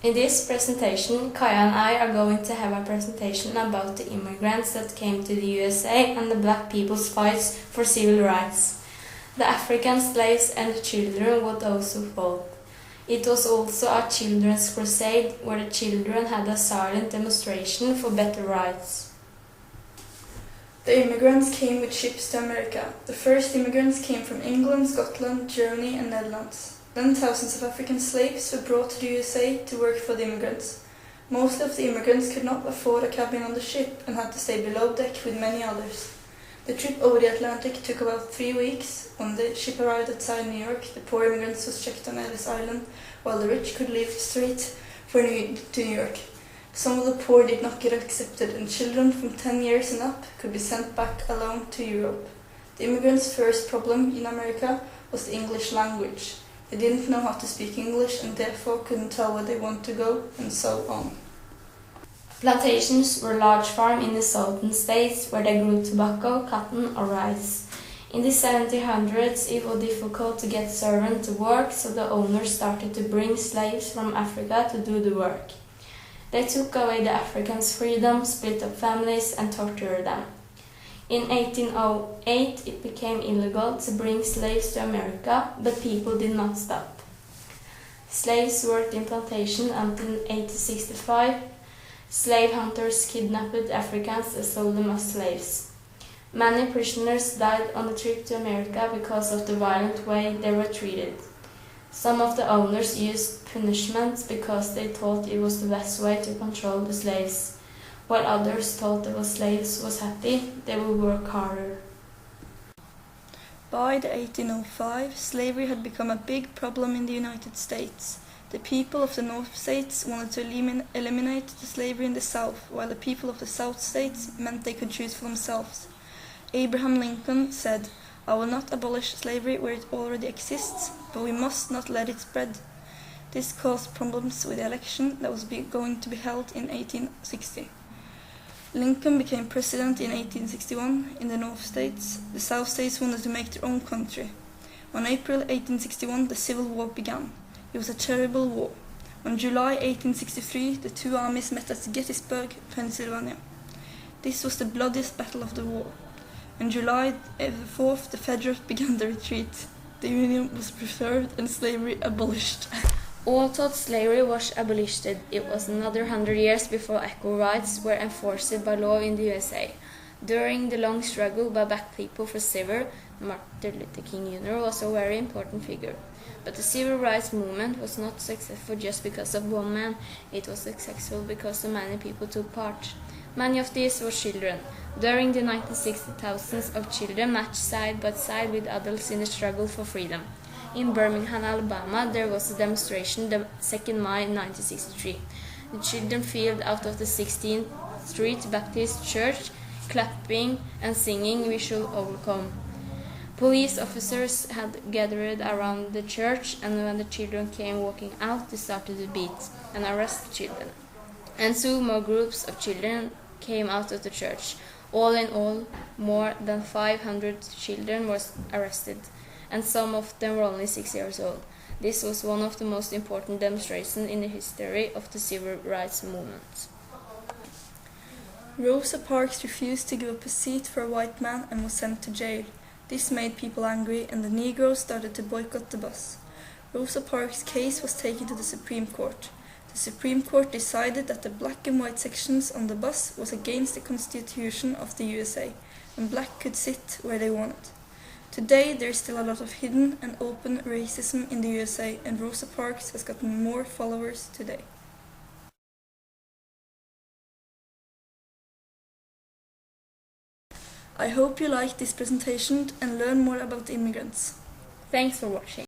In this presentation, Kaja and I are going to have a presentation about the immigrants that came to the USA and the black people's fights for civil rights. The African slaves and the children would also fought. It was also a children's crusade where the children had a silent demonstration for better rights. The immigrants came with ships to America. The first immigrants came from England, Scotland, Germany and Netherlands. Then thousands of African slaves were brought to the USA to work for the immigrants. Most of the immigrants could not afford a cabin on the ship and had to stay below deck with many others. The trip over the Atlantic took about 3 weeks. When the ship arrived outside New York, the poor immigrants was checked on Ellis Island, while the rich could leave straight to New York. Some of the poor did not get accepted, and children from 10 years and up could be sent back alone to Europe. The immigrants' first problem in America was the English language. They didn't know how to speak English and therefore couldn't tell where they wanted to go, and so on. Plantations were large farms in the southern states where they grew tobacco, cotton or rice. In the 1700s it was difficult to get servants to work, so the owners started to bring slaves from Africa to do the work. They took away the Africans' freedom, split up families and tortured them. In 1808 it became illegal to bring slaves to America, but people did not stop. Slaves worked in plantation until 1865. Slave hunters kidnapped Africans and sold them as slaves. Many prisoners died on the trip to America because of the violent way they were treated. Some of the owners used punishments because they thought it was the best way to control the slaves. While others thought the slaves was happy, they would work harder. By the 1805, slavery had become a big problem in the United States. The people of the North States wanted to eliminate the slavery in the South, while the people of the South States meant they could choose for themselves. Abraham Lincoln said, "I will not abolish slavery where it already exists, but we must not let it spread." This caused problems with the election that was going to be held in 1860. Lincoln became president in 1861 in the North States. The South States wanted to make their own country. On April 1861, the Civil War began. It was a terrible war. On July 1863, the two armies met at Gettysburg, Pennsylvania. This was the bloodiest battle of the war. On July 4th, the Federals began the retreat. The Union was preserved and slavery abolished. All thought slavery was abolished. It was another 100 years before equal rights were enforced by law in the USA. During the long struggle by black people for civil, Martin Luther King Jr. was a very important figure. But the civil rights movement was not successful just because of one man. It was successful because so many people took part. Many of these were children. During the 1960s, thousands of children marched side by side with adults in the struggle for freedom. In Birmingham, Alabama, there was a demonstration the 2nd May 1963. The children filed out of the 16th Street Baptist Church, clapping and singing "We Shall Overcome." Police officers had gathered around the church, and when the children came walking out, they started to beat and arrest the children. And soon more groups of children came out of the church. All in all, more than 500 children were arrested, and some of them were only 6 years old. This was one of the most important demonstrations in the history of the civil rights movement. Rosa Parks refused to give up a seat for a white man and was sent to jail. This made people angry, and the Negroes started to boycott the bus. Rosa Parks' case was taken to the Supreme Court. The Supreme Court decided that the black and white sections on the bus was against the Constitution of the USA, and black could sit where they wanted. Today there is still a lot of hidden and open racism in the USA, and Rosa Parks has gotten more followers today. I hope you liked this presentation and learn more about immigrants. Thanks for watching.